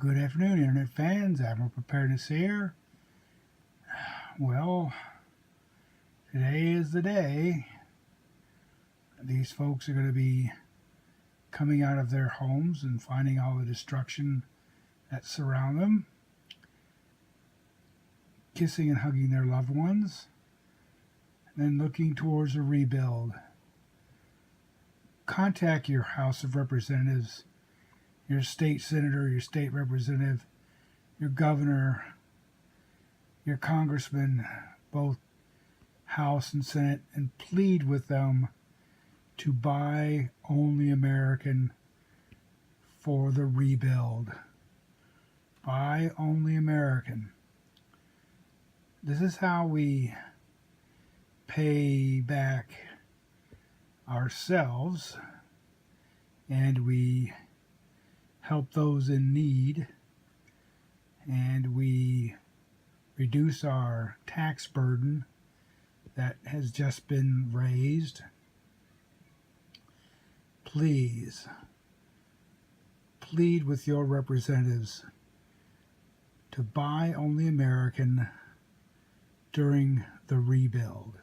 Good afternoon, Internet fans. Admiral Preparedness here. Well, today is the day. These folks are going to be coming out of their homes and finding all the destruction that surround them, kissing and hugging their loved ones, and then looking towards a rebuild. Contact your House of Representatives, your state senator, your state representative, your governor, your congressman, both House and Senate, and plead with them to buy Only American for the rebuild. Buy Only American. This is how we pay back ourselves, and we help those in need, and we reduce our tax burden that has just been raised. Please plead with your representatives to buy Only American during the rebuild.